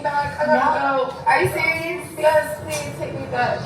me back. I gotta go. Are you serious? Yes, please take me back.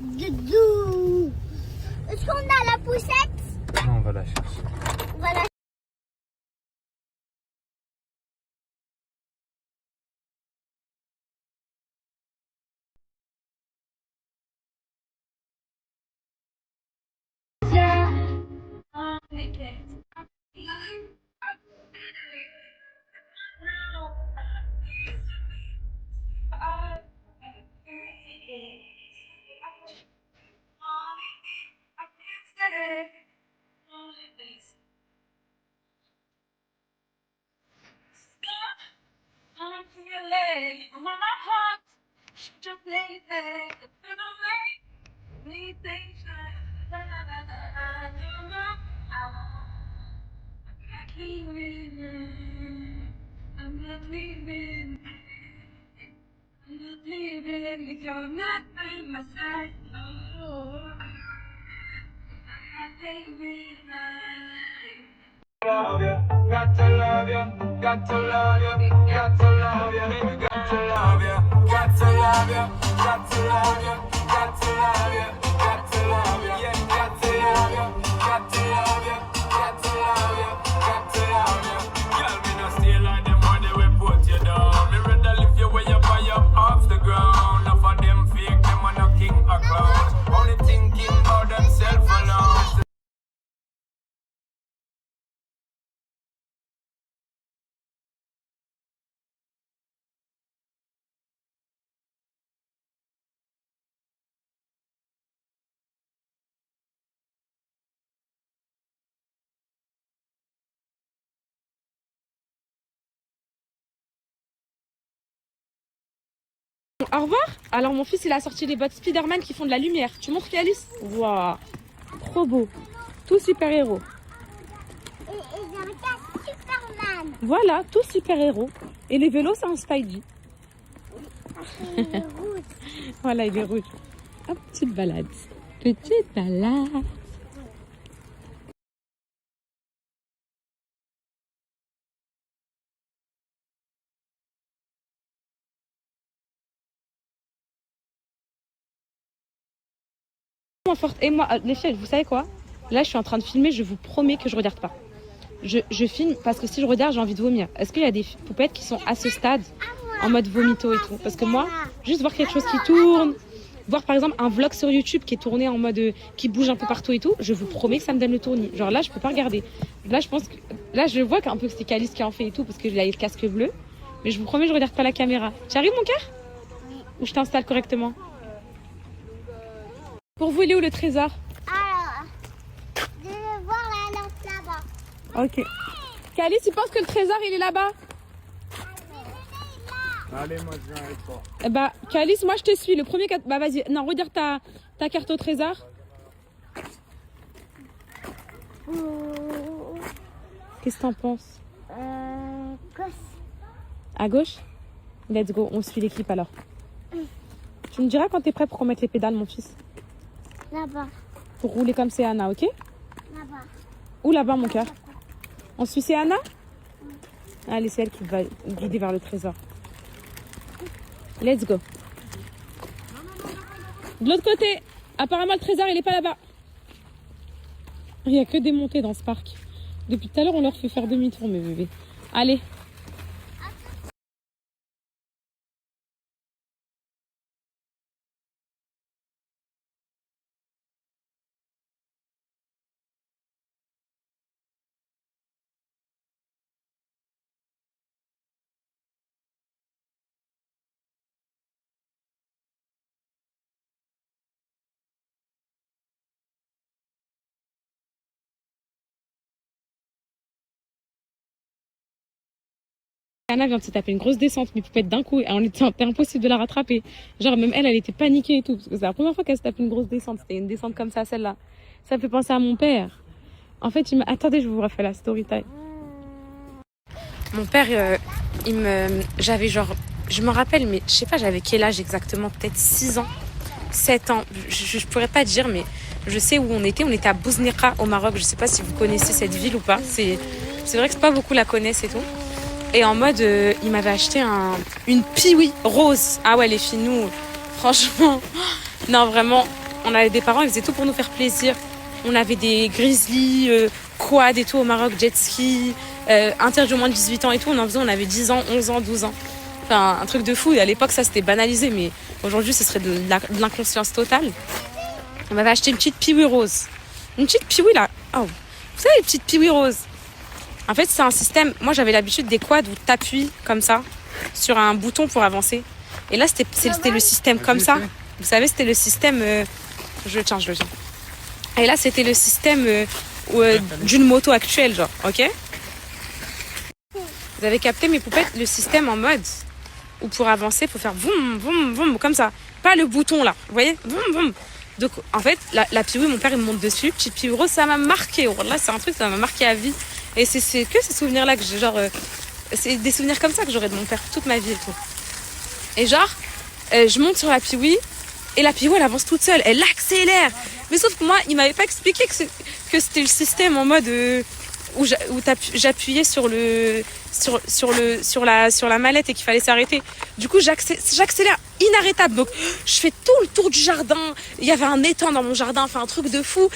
Doudou. Est-ce qu'on a la poussette? Non, on va la chercher. Voilà. Love you, got to love you, got to love you, got to love you, baby, got to love you, got to love you, got to love you, got to love you, got to love you, yeah, got to love you, got to love you, got to love you, got to love you. Girl, me no stay like them when they will put you down. Me rather lift you way up high up off the ground. Enough of them fake, them are no king or clown. Only thinking about themselves alone. Au revoir. Alors mon fils il a sorti les bottes Spider-Man qui font de la lumière. Tu montres Calice? Waouh, trop beau. Tout super héros. Et j'ai un casque Superman. Voilà, tout super héros. Et les vélos c'est un Spidey. C'est rouge. Voilà, il est rouge. Hop, petite balade. Petite balade. Forte. Et moi, les filles, vous savez quoi? Là, je suis en train de filmer, je vous promets que je regarde pas. Je filme parce que si je regarde, j'ai envie de vomir. Est-ce qu'il y a des poupettes qui sont à ce stade en mode vomito et tout? Parce que moi, juste voir quelque chose qui tourne, voir par exemple un vlog sur YouTube qui est tourné en mode qui bouge un peu partout et tout, je vous promets que ça me donne le tournis. Genre là, je peux pas regarder. Là, je pense que là, je vois qu'un peu que c'est Calice qui en fait et tout parce que j'ai le casque bleu. Mais je vous promets, je regarde pas la caméra. Tu arrives, mon cœur? Ou je t'installe correctement? Pour vous, il est où le trésor? Alors, je vais voir la lampe là-bas. Ok. Calice, tu penses que le trésor, il est là-bas? Allez, moi je viens avec toi. Eh bah, Calice, moi je te suis. Le premier. Bah, vas-y. Non, regarde ta carte au trésor. Qu'est-ce que t'en penses? Gauche. À gauche? Let's go. On suit l'équipe alors. Tu me diras quand t'es prêt pour qu'on mette les pédales, mon fils. Là-bas. Pour rouler comme c'est Anna, ok? Là-bas. Où là-bas, mon cœur? On suit c'est Anna? Allez, c'est elle qui va guider vers le trésor. Let's go. De l'autre côté, apparemment le trésor il est pas là-bas. Il n'y a que des montées dans ce parc. Depuis tout à l'heure on leur fait faire demi-tour mes bébés. Allez. Anna vient de se taper une grosse descente, mais poupette d'un coup, et c'était impossible de la rattraper. Genre, même elle était paniquée et tout, parce que c'est la première fois qu'elle se tape une grosse descente. C'était une descente comme ça, celle-là. Ça me fait penser à mon père. En fait, attendez, je vous refais la story time. Mon père, j'avais genre, je me rappelle, mais je sais pas, j'avais quel âge exactement, peut-être 6 ans, 7 ans, je pourrais pas dire, mais je sais où on était à Bouznera au Maroc. Je sais pas si vous connaissez cette ville ou pas. C'est vrai que c'est pas beaucoup la connaissent et tout. Et en mode, il m'avait acheté une Piwi rose. Ah ouais, les filles, nous, franchement, non, vraiment, on avait des parents, ils faisaient tout pour nous faire plaisir. On avait des grizzlies, quad et tout au Maroc, jet ski, interdit au moins de 18 ans et tout. On en faisait, on avait 10 ans, 11 ans, 12 ans. Enfin, un truc de fou. Et à l'époque, ça, c'était banalisé, mais aujourd'hui, ce serait de l'inconscience totale. On m'avait acheté une petite Piwi rose. Une petite Piwi, là. Oh, vous savez, les petites Piwi roses. En fait, c'est un système... Moi, j'avais l'habitude des quads où tu appuies comme ça sur un bouton pour avancer. Et là, c'était le système comme ça. Vous savez, c'était le système... Je le tiens. Et là, c'était le système d'une moto actuelle, genre. Ok? Vous avez capté, mes poupettes, le système en mode où pour avancer, il faut faire boum, boum, boum, comme ça. Pas le bouton, là. Vous voyez? Boum, boum. Donc, en fait, la Piwi, mon père, il me monte dessus. Petite Piwi rose, ça m'a marqué. Oh, là, c'est un truc, ça m'a marqué à vie. Et c'est que ces souvenirs-là que j'ai, genre... c'est des souvenirs comme ça que j'aurai de mon père toute ma vie et tout. Et genre, je monte sur la Piwi, et la Piwi, elle avance toute seule, elle accélère. Mais sauf que moi, il m'avait pas expliqué que c'était le système en mode où j'appuyais sur la mallette et qu'il fallait s'arrêter. Du coup, j'accélère inarrêtable. Donc, je fais tout le tour du jardin. Il y avait un étang dans mon jardin, enfin un truc de fou.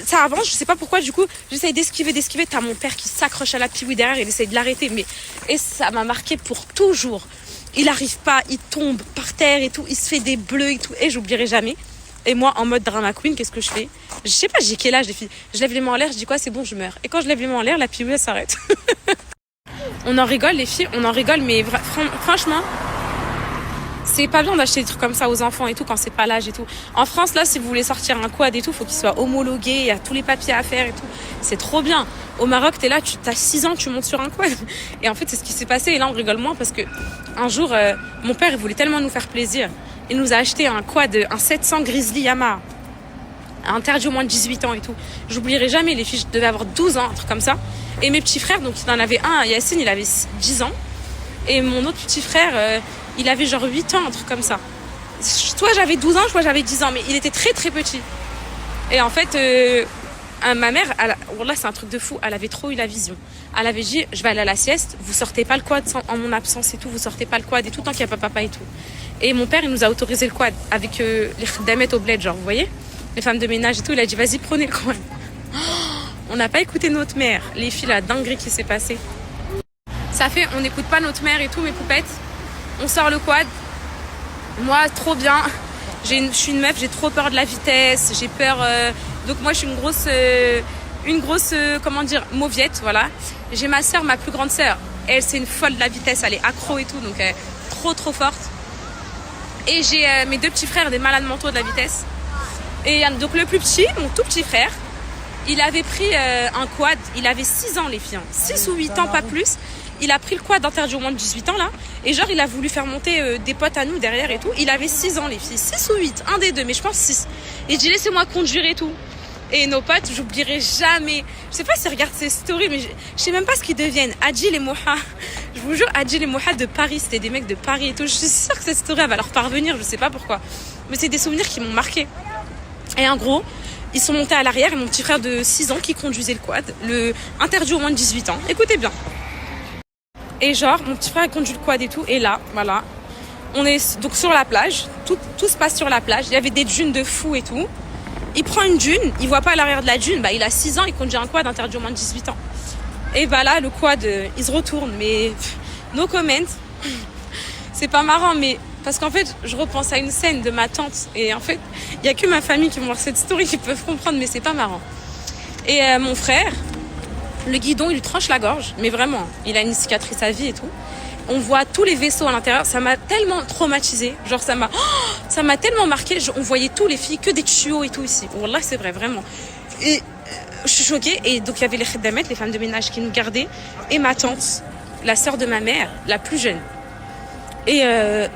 Ça avance, je sais pas pourquoi. Du coup, j'essaye d'esquiver. T'as mon père qui s'accroche à la Piwi derrière, il essaye de l'arrêter. Et ça m'a marqué pour toujours. Il arrive pas, il tombe par terre et tout. Il se fait des bleus et tout. Et j'oublierai jamais. Et moi, en mode drama queen, qu'est-ce que je fais? Je sais pas, j'ai quel âge, les filles. Je lève les mains en l'air, je dis quoi? C'est bon, je meurs. Et quand je lève les mains en l'air, la Piwi, elle s'arrête. On en rigole, les filles, on en rigole, mais franchement, c'est pas bien d'acheter des trucs comme ça aux enfants et tout quand c'est pas l'âge et tout. En France, là, si vous voulez sortir un quad et tout, faut qu'il soit homologué, il y a tous les papiers à faire et tout. C'est trop bien. Au Maroc, t'es là, t'as 6 ans, tu montes sur un quad. Et en fait, c'est ce qui s'est passé. Et là, on rigole moins parce que un jour, mon père, il voulait tellement nous faire plaisir. Il nous a acheté un quad, un 700 Grizzly Yamaha. Interdit au moins de 18 ans et tout. J'oublierai jamais, les filles, je devais avoir 12 ans, un truc comme ça. Et mes petits frères, donc il en avait un, Yacine, il avait 10 ans. Et mon autre petit frère, il avait genre 8 ans, un truc comme ça. Soit j'avais 12 ans, soit j'avais 10 ans, mais il était très très petit. Et en fait, ma mère, là c'est un truc de fou, elle avait trop eu la vision. Elle avait dit, je vais aller à la sieste, vous sortez pas le quad en mon absence et tout, vous sortez pas le quad et tout, tant qu'il n'y a pas papa et tout. Et mon père, il nous a autorisé le quad avec les khdamet au bled, genre, vous voyez, les femmes de ménage et tout. Il a dit, vas-y, prenez le quad. On n'a pas écouté notre mère. Les filles, la dinguerie qui s'est passée. Ça fait, on n'écoute pas notre mère et tout, mes poupettes. On sort le quad. Moi, trop bien. Je suis une meuf, j'ai trop peur de la vitesse. J'ai peur... donc moi, je suis une grosse comment dire, mauviette, voilà. J'ai ma sœur, ma plus grande sœur. Elle, c'est une folle de la vitesse. Elle est accro et tout, donc trop forte. Et j'ai mes 2 petits frères, des malades mentaux de la vitesse. Et donc le plus petit, mon tout petit frère, il avait pris un quad. Il avait 6 ans, les filles. 6 ou 8 ans, pas plus. Il a pris le quad interdit au moins de 18 ans, là. Et genre, il a voulu faire monter des potes à nous derrière et tout. Il avait 6 ans, les filles. 6 ou 8, un des deux, mais je pense 6. Et je dis, laissez-moi conduire et tout. Et nos potes, j'oublierai jamais. Je sais pas s'ils regardent ces stories, mais je sais même pas ce qu'ils deviennent. Adil et Moha. Je vous jure, Adjil et Mohad de Paris, c'était des mecs de Paris et tout. Je suis sûre que cette story elle va leur parvenir, je sais pas pourquoi. Mais c'est des souvenirs qui m'ont marqué. Et en gros, ils sont montés à l'arrière et mon petit frère de 6 ans qui conduisait le quad, le interdit au moins de 18 ans. Écoutez bien. Et genre, mon petit frère conduit le quad et tout. Et là, voilà, on est donc sur la plage. Tout se passe sur la plage. Il y avait des dunes de fou et tout. Il prend une dune, il voit pas à l'arrière de la dune. Bah, il a 6 ans, il conduit un quad interdit au moins de 18 ans. Et bah là, le quad, il se retourne. Mais no comment. C'est pas marrant, mais parce qu'en fait, je repense à une scène de ma tante. Et en fait, il n'y a que ma famille qui vont voir cette story qui peuvent comprendre, mais c'est pas marrant. Et mon frère, le guidon, il lui tranche la gorge. Mais vraiment, il a une cicatrice à vie et tout. On voit tous les vaisseaux à l'intérieur. Ça m'a tellement traumatisée. Genre, ça m'a tellement marqué. On voyait tous les filles, que des tuyaux et tout ici. Wallah, c'est vrai, vraiment. Et je suis choquée. Et donc, il y avait les kheddamettes, les femmes de ménage qui nous gardaient. Et ma tante, la sœur de ma mère, la plus jeune. Et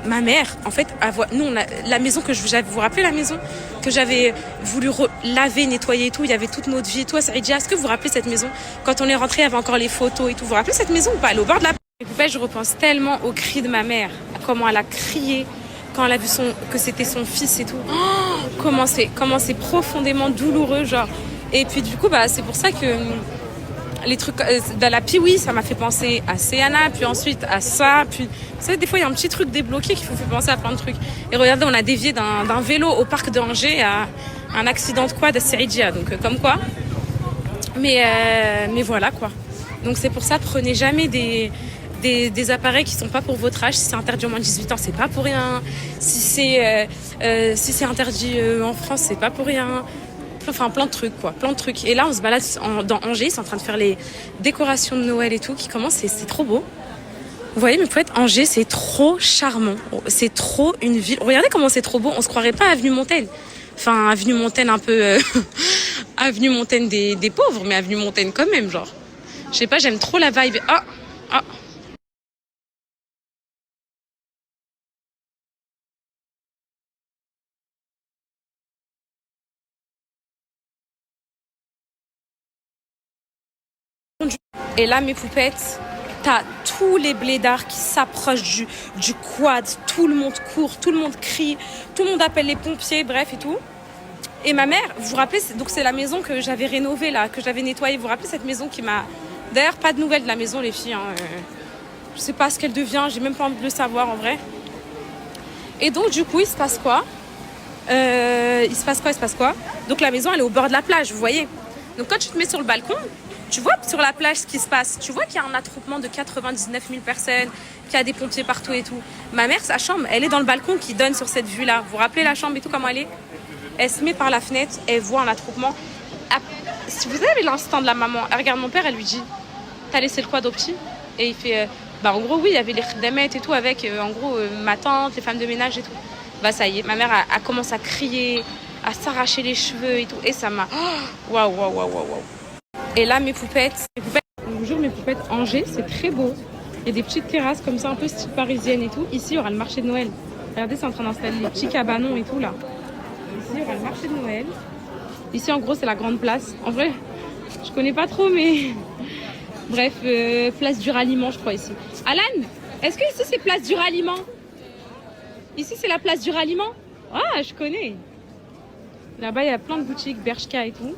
ma mère, en fait, nous, la maison que vous vous rappelez la maison que j'avais voulu laver, nettoyer et tout, il y avait toute notre vie et tout. Saïdia, est-ce que vous vous rappelez cette maison? Quand on est rentré, il y avait encore les photos et tout. Vous vous rappelez cette maison ou pas? Elle est au bord de la... Et puis, je repense tellement aux cris de ma mère, à comment elle a crié quand elle a vu que c'était son fils et tout. Oh, comment c'est profondément douloureux, genre. Et puis du coup, bah, c'est pour ça que les trucs dans la Piwi, ça m'a fait penser à Céana, puis ensuite à ça, puis vous savez, des fois il y a un petit truc débloqué qui vous fait penser à plein de trucs. Et regardez, on a dévié d'un vélo au parc d'Angers à un accident de quad à Saïdia, donc comme quoi. Mais voilà quoi. Donc c'est pour ça, prenez jamais des appareils qui sont pas pour votre âge. Si c'est interdit au moins de 18 ans, c'est pas pour rien. Si c'est interdit en France, c'est pas pour rien. Enfin, plein de trucs, quoi. Plein de trucs. Et là, on se balade dans Angers. Ils sont en train de faire les décorations de Noël et tout qui commencent. C'est trop beau. Vous voyez, mes poètes, Angers, c'est trop charmant. C'est trop une ville. Regardez comment c'est trop beau. On se croirait pas à Avenue Montaigne. Enfin, Avenue Montaigne un peu... Avenue Montaigne des pauvres, mais Avenue Montaigne quand même, genre. Je sais pas, j'aime trop la vibe. Ah. Et là, mes poupettes, t'as tous les blédards qui s'approchent du quad. Tout le monde court, tout le monde crie, tout le monde appelle les pompiers, bref et tout. Et ma mère, vous vous rappelez, donc c'est la maison que j'avais rénovée là, que j'avais nettoyée. Vous vous rappelez cette maison qui m'a... D'ailleurs, pas de nouvelles de la maison, les filles. Je sais pas ce qu'elle devient, j'ai même pas envie de le savoir en vrai. Et donc, du coup, il se passe quoi? Donc la maison, elle est au bord de la plage, vous voyez. Donc quand tu te mets sur le balcon, tu vois sur la plage ce qui se passe. Tu vois qu'il y a un attroupement de 99 000 personnes, qu'il y a des pompiers partout et tout. Ma mère, sa chambre, elle est dans le balcon qui donne sur cette vue-là. Vous vous rappelez la chambre et tout, comment elle est? Elle se met par la fenêtre, elle voit un attroupement. Si vous avez l'instinct de la maman, elle regarde mon père, elle lui dit « T'as laissé le quad au petit ?» Et il fait bah en gros, oui, il y avait les kheddamettes et tout avec, en gros, ma tante, les femmes de ménage et tout. Bah ça y est, ma mère a commencé à crier, à s'arracher les cheveux et tout. Et ça m'a... Waouh. Et là, mes poupettes, je vous jure, mes poupettes, Angers, c'est très beau. Il y a des petites terrasses comme ça, un peu style parisienne et tout. Ici, il y aura le marché de Noël. Regardez, c'est en train d'installer les petits cabanons et tout, là. Ici, il y aura le marché de Noël. Ici, en gros, c'est la grande place. En vrai, je connais pas trop, mais... Bref, place du ralliement, je crois, ici. Alan, est-ce que ici, c'est place du ralliement? Ici, c'est la place du ralliement? Ah, je connais. Là-bas, il y a plein de boutiques, Bershka et tout.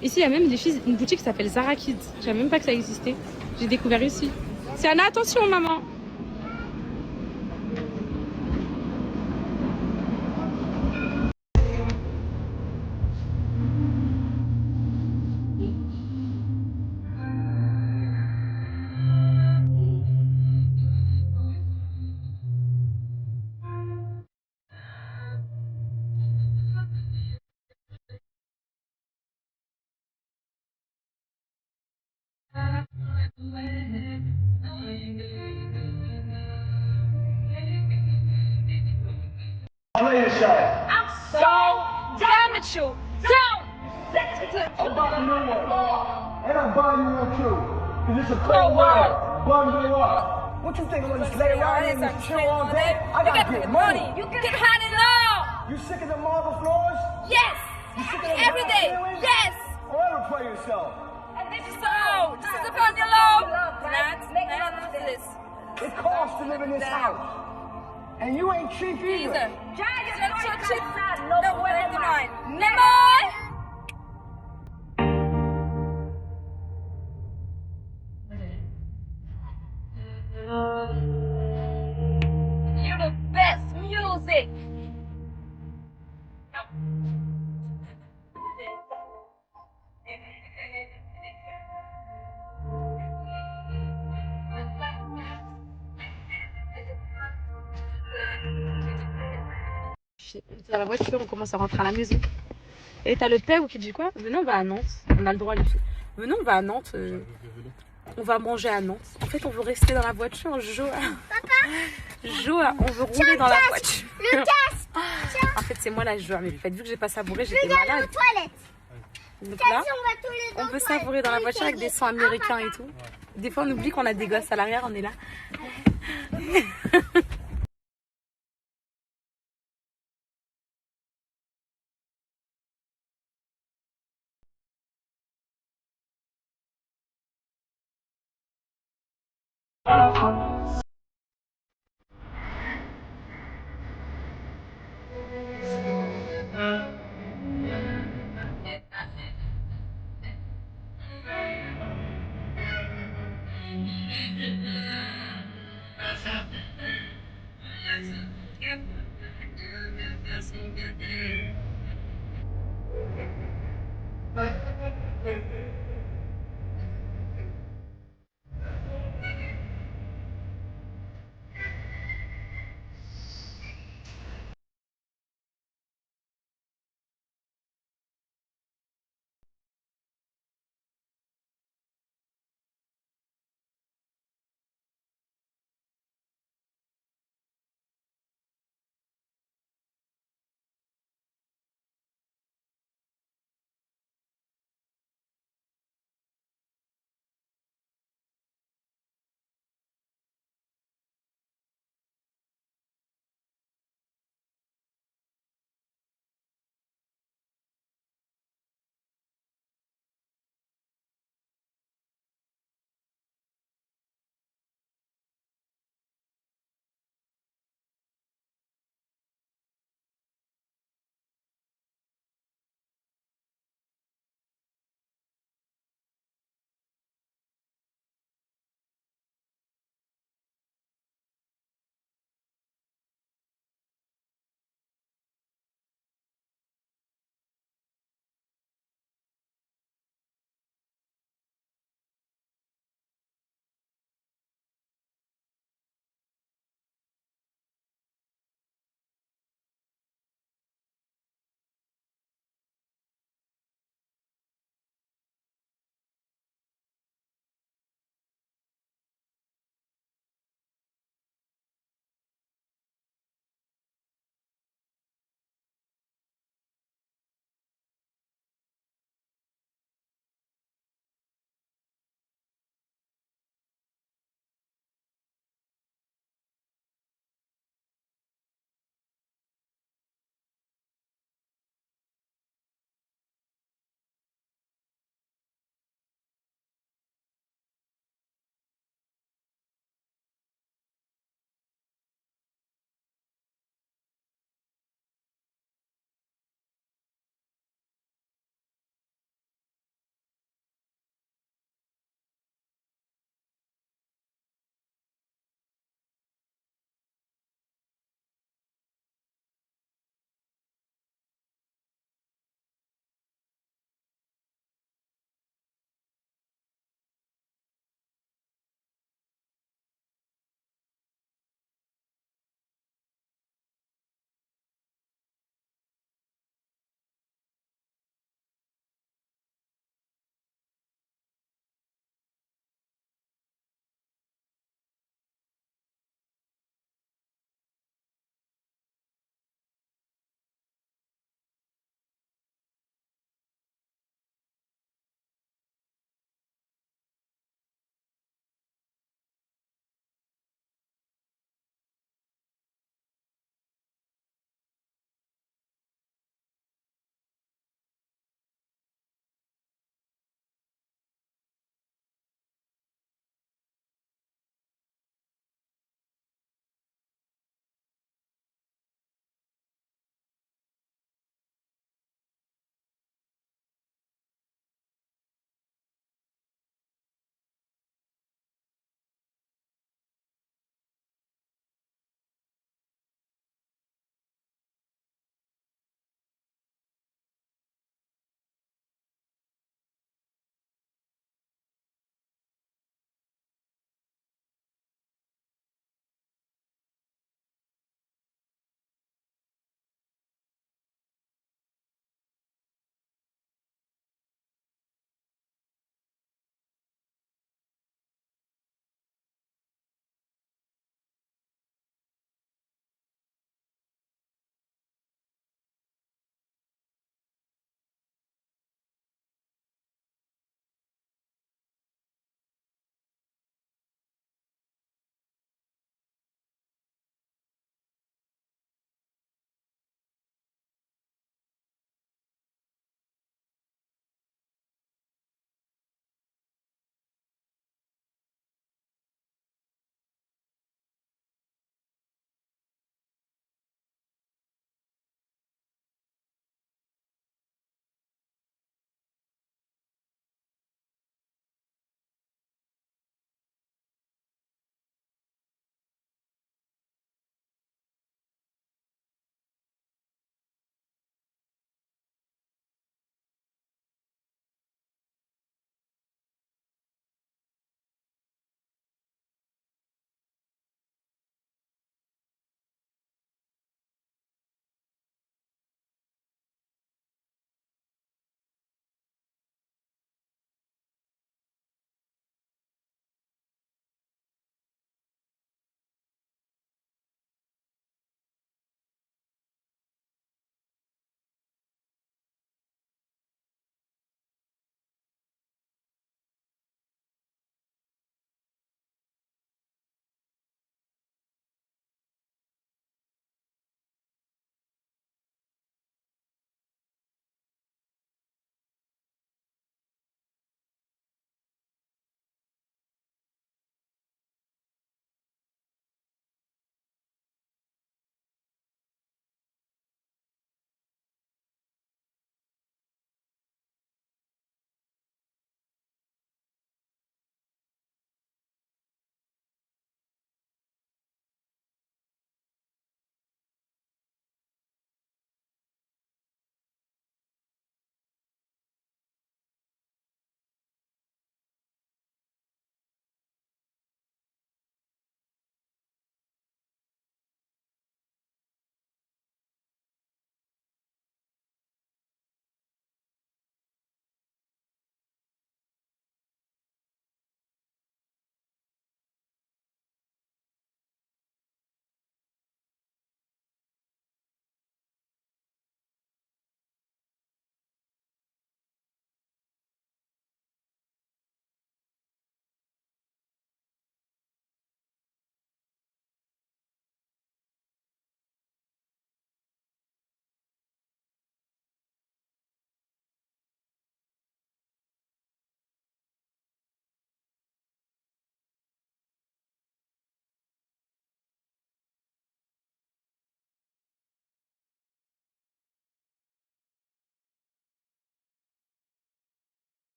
Ici, il y a même une boutique qui s'appelle Zara Kids. Je savais même pas que ça existait. J'ai découvert ici. Siana, attention, maman. I'm so done with you. I'm buying you one. And I'm buying you one too. Cause it's a cold world. Bundle up. What you think I'm gonna lay around here and chill all day? I gotta get money. You can have it all. You sick of the marble floors? Yes. You sick of the Every glass day. ceilings? Yes. Or ever play yourself? And this is all. low. This is upon your low. Not this. It costs to live in this house. And you ain't cheap either. Either. It's not so cheap. No way to mine. Lemon. You're the best music. Dans la voiture, on commence à rentrer à la maison. Et t'as le père qui dit quoi? Venez, on va à Nantes. On a le droit, les filles. Venez, on va à Nantes. On va manger à Nantes. En fait, on veut rester dans la voiture. Joa, on veut rouler dans la voiture. Lucas, En fait, c'est moi la Joa. Mais vu que j'ai pas savouré, j'étais regarde malade. aux toilettes. Donc Lucas, là, on va tous les deux on aux peut toilettes. savourer dans la voiture avec des sons américains et tout. Des fois, on oublie qu'on a des gosses à l'arrière. On est là.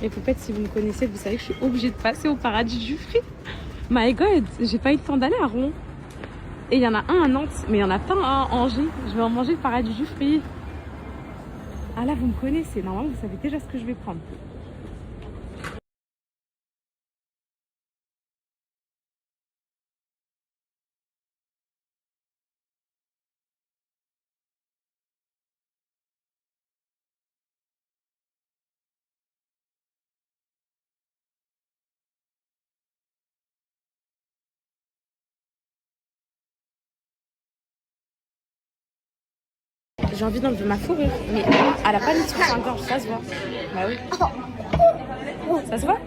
Les poupettes, si vous me connaissez, vous savez que je suis obligée de passer au paradis du fruit. My God, j'ai pas eu le temps d'aller à Rouen. Et il y en a un à Nantes, mais il y en a pas un à Angers. Je vais en manger le paradis du fruit. Ah là, vous me connaissez. Normalement, vous savez déjà ce que je vais prendre. J'ai envie d'enlever ma fourrure, mais elle a pas mis sur sa gorge, ça se voit. Bah oui. Ça se voit?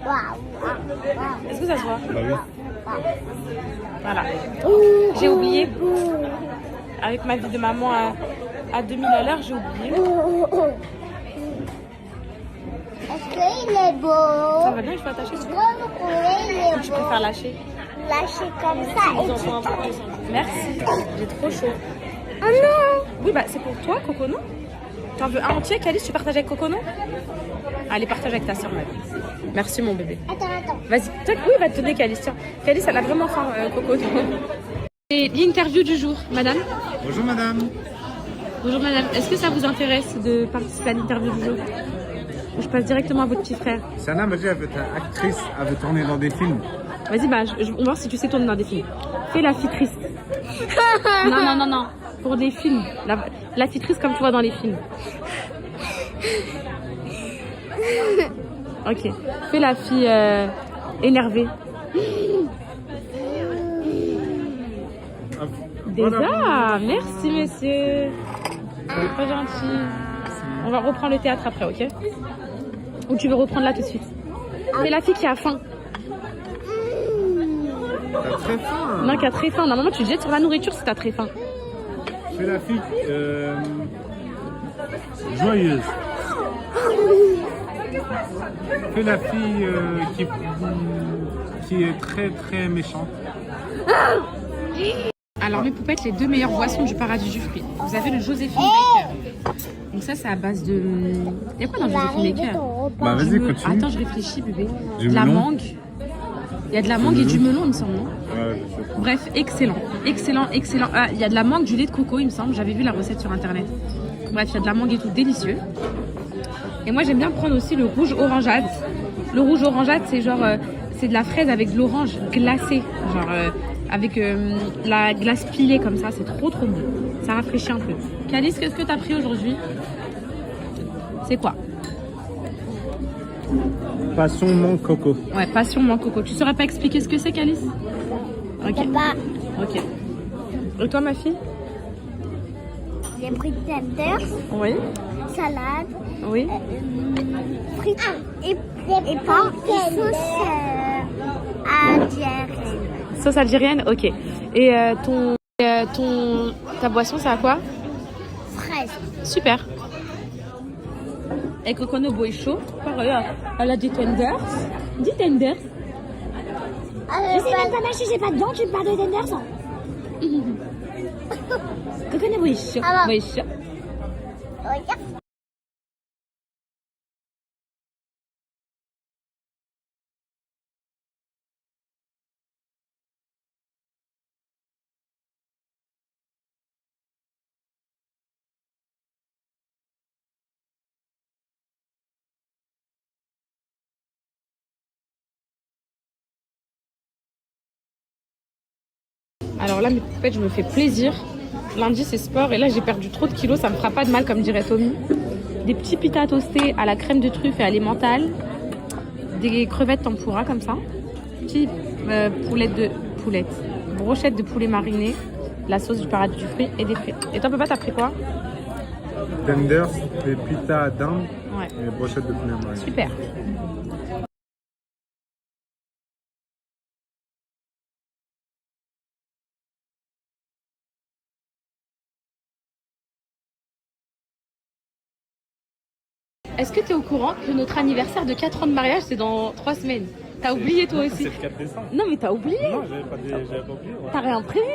Est-ce que ça se voit? Bah oui. Voilà. J'ai oublié. Avec ma vie de maman à 2000 à l'heure, j'ai oublié. Est-ce qu'il est beau? Ça va bien, je peux attacher dessus. Il est Tu beau. préfères lâcher? Lâcher comme ça et tu... Merci. J'ai trop chaud. Oh non! Oui, bah c'est pour toi, Coco, non? T'en veux un entier, Calice, tu partages avec Coco, non? Allez, partage avec ta soeur, ma vie. Merci, mon bébé. Attends. Vas-y, oui, va te donner Calice. Tiens, Calice, elle a vraiment faim, Coco. Et l'interview du jour, madame. Bonjour madame. Bonjour, madame. Est-ce que ça vous intéresse de participer à l'interview du jour? Ou je passe directement à votre petit frère? Sana m'a dit qu'elle veut être actrice, elle veut tourner dans des films. Vas-y, bah, on va voir si tu sais tourner dans des films. Fais la fille triste. Non. Pour des films. La fille triste comme tu vois dans les films. Ok. Fais la fille énervée. Déjà, merci monsieur. C'est très gentil. On va reprendre le théâtre après, ok? Ou tu veux reprendre là tout de suite? C'est la fille qui a faim. T'as très faim. Non, qui a très faim. Normalement, tu te jettes sur la nourriture si t'as très faim. C'est la fille joyeuse. C'est la fille qui est très très méchante. Alors mes poupettes, les deux meilleures boissons du paradis du fruit. Vous avez le Joséphine Baker. Donc ça c'est à base de... Il y a quoi dans le Joséphine Baker? Bah vas-y, continue. Attends, je réfléchis bébé. Du De la melon. mangue. Il y a de la mangue et du melon il me semble, non? Ouais, je sais pas. Bref, excellent. Ah, il y a de la mangue, du lait de coco il me semble. J'avais vu la recette sur internet. Bref, il y a de la mangue et tout, délicieux. Et moi j'aime bien prendre aussi le rouge orangeade. Le rouge orangeade c'est genre... c'est de la fraise avec de l'orange glacée. Genre... avec la glace pilée comme ça, c'est trop bon. Ça rafraîchit un peu. Calice, qu'est-ce que t'as pris aujourd'hui? C'est quoi? Passion mangue coco. Ouais, passion mangue coco. Tu saurais pas expliquer ce que c'est, Calice? Ok. Ok. Et toi, ma fille? J'ai pris tenders, Oui. salade, Oui. frites et pain et sauce algérienne. Sauce algérienne? Ok. Et ta boisson, c'est à quoi? Fraise. Super. Et Coconobo est chaud. Pareil, elle a des tenders. Dis tenders. Je sais même pas mâcher, j'ai pas de dents, tu me parles de tenders. Coconobo est chaud. Alors. Oui, chaud. Regarde. Alors là, mes poupettes, je me fais plaisir. Lundi, c'est sport et là, j'ai perdu trop de kilos. Ça me fera pas de mal, comme dirait Tommy. Des petits pitas toastés à la crème de truffe et à l'emmental. Des crevettes tempura comme ça. Petite brochette de poulet mariné. La sauce du paradis du fruit et des frites. Et toi, papa, t'as pris quoi? Tenders, des pitas d'Inde Ouais. et des brochettes de poulet mariné. Super. Est-ce que tu es au courant que notre anniversaire de 4 ans de mariage, c'est dans 3 semaines? T'as oublié toi aussi? C'est le 4 décembre. Non mais t'as oublié. Non, j'avais pas oublié. Ouais. T'as rien prévu.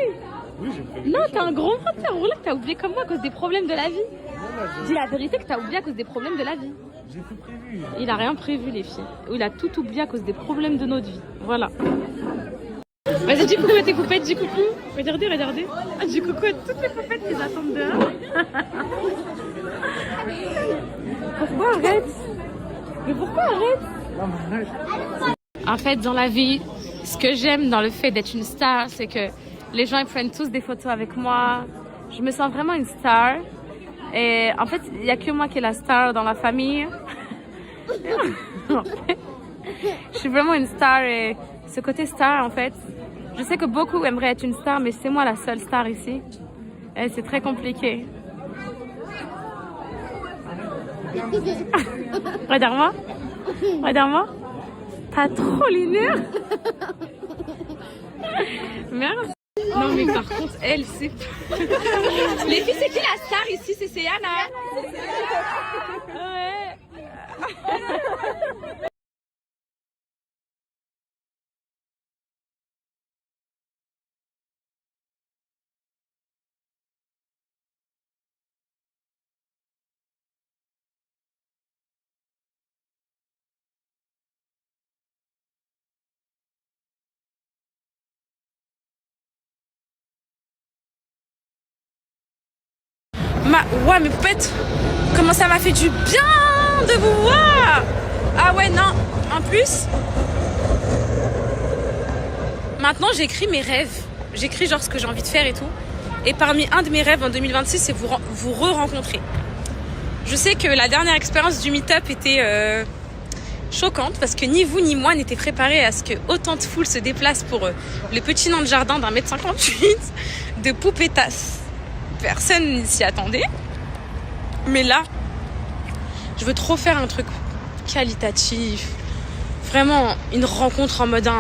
Oui, j'ai prévu. Non, quelque t'es un chose. grand menteur. Roulette, t'as oublié comme moi à cause des problèmes de la vie. Dis la vérité que t'as oublié à cause des problèmes de la vie. J'ai tout prévu. Il a rien prévu, les filles. Il a tout oublié à cause des problèmes de notre vie. Voilà. Vas-y, dis coucou à tes poupettes, dis coucou. Regardez, regardez. Ah, dis coucou à toutes les poupettes qui attendent dehors. Pourquoi arrête? Mais pourquoi arrête? En fait, dans la vie, ce que j'aime dans le fait d'être une star, c'est que les gens ils prennent tous des photos avec moi. Je me sens vraiment une star. Et en fait, il n'y a que moi qui est la star dans la famille. Je suis vraiment une star et ce côté star, en fait, je sais que beaucoup aimeraient être une star, mais c'est moi la seule star ici. Et c'est très compliqué. Regarde-moi. Regarde-moi. T'as trop les nerfs. Merde. Non mais par contre, elle, c'est... Les filles, c'est qui la star ici? C'est Yana. Ouais. Ouais, mais poupette, comment ça m'a fait du bien de vous voir. Ah ouais, non, en plus, maintenant j'écris mes rêves. J'écris genre ce que j'ai envie de faire et tout. Et parmi un de mes rêves en 2026, c'est vous re-rencontrer. Je sais que la dernière expérience du meet-up était choquante parce que ni vous ni moi n'étaient préparés à ce que autant de foule se déplace pour les petits nains de jardin d'1,58 m de poupétas. Personne s'y attendait. Mais là, je veux trop faire un truc qualitatif. Vraiment, une rencontre en mode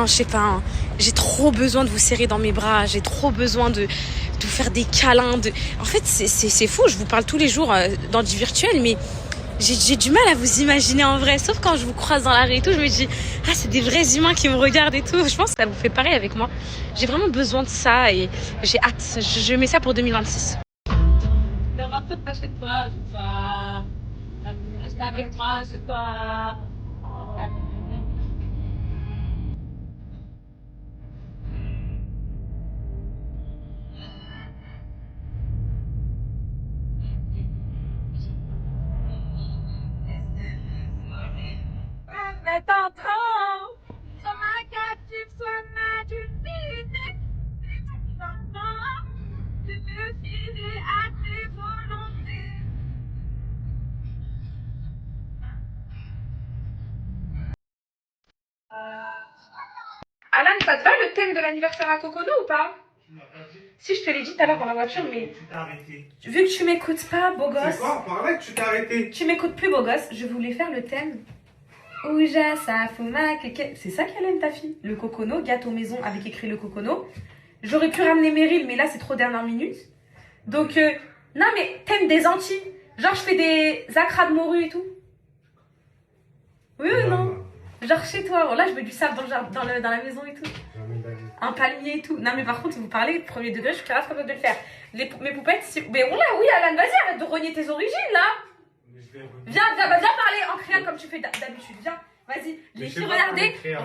je sais pas, j'ai trop besoin de vous serrer dans mes bras. J'ai trop besoin de vous faire des câlins. En fait, c'est fou. Je vous parle tous les jours dans du virtuel, mais j'ai du mal à vous imaginer en vrai. Sauf quand je vous croise dans la rue et tout, je me dis, ah, c'est des vrais humains qui me regardent et tout. Je pense que ça vous fait pareil avec moi. J'ai vraiment besoin de ça et j'ai hâte. Je mets ça pour 2026. Avec moi, c'est toi. Alan, ça te va le thème de l'anniversaire à Cocono ou pas? Si, je te l'ai dit tout à l'heure dans la voiture, mais... Tu t'es arrêté. Vu que tu m'écoutes pas, beau gosse... C'est quoi? Parlais que tu t'es arrêté. Tu m'écoutes plus, beau gosse, je voulais faire le thème. Ouja, ça fuma, keke... C'est ça qu'elle aime, ta fille? Le Cocono, gâteau maison avec écrit le Cocono. J'aurais pu ramener Meryl, mais là, c'est trop dernière minute. Donc, non, mais thème des Antilles. Genre, je fais des acras de morue et tout. Oui ou non? Genre chez toi, oh là je mets du sable dans la maison et tout. Un palmier et tout. Non mais par contre, si vous parlez premier degré, je suis capable de le faire. Mes poupettes, mais on là, oui Alan, vas-y, arrête de renier tes origines là. Viens parler en créole comme tu fais d'habitude, viens. Vas-y, les filles,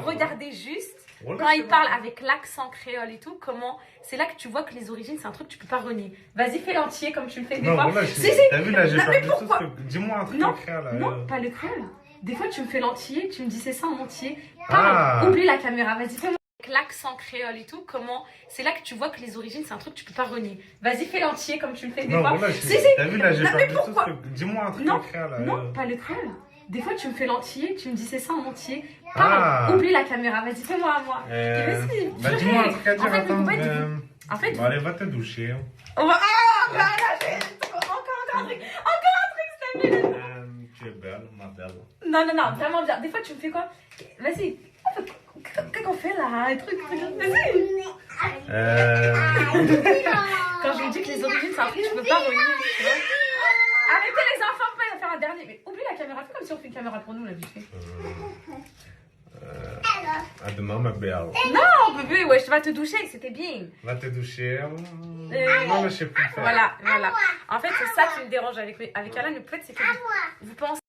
regardez juste. Quand ils parlent avec l'accent créole et tout, comment c'est là que tu vois que les origines c'est un truc que tu peux pas renier. Vas-y, fais l'entier comme tu le fais des fois. T'as vu là, j'ai pas de choses. Dis-moi un truc en créole. Non, pas le créole. Des fois, tu me fais l'entier, tu me dis c'est ça en entier. Parle, oublie la caméra, vas-y, fais-moi. Avec l'accent créole et tout, comment c'est là que tu vois que les origines, c'est un truc que tu peux pas renier. Vas-y, fais l'entier comme tu le fais des fois. T'as vu là, j'ai pas de choses. Dis-moi un truc en créole. Non, pas le créole. Des fois, tu me fais l'entier, tu me dis c'est ça en entier. Parle, oublie la caméra, vas-y, fais-moi à moi. Dis-moi un truc à dire, attends. En fait, allez, va te doucher. Encore un truc, s'il te plaît. Tu es belle, ma belle. Non, vraiment bien. Des fois, tu me fais quoi? Vas-y. Qu'est-ce qu'on fait là? Un truc. Vas-y. Quand je me dis que les origines, c'est un truc que tu peux pas renier. Tu vois? Arrêtez les enfants, on va faire un dernier. Mais oublie la caméra. Fais comme si on fait une caméra pour nous, là, vite fait. À demain, ma belle. Oh bébé, ouais, je vais te doucher, c'était bien. Va te doucher. Non, je sais plus faire. Voilà, voilà. En fait, c'est ça qui me dérange avec Alan. Le fait, c'est que vous pensez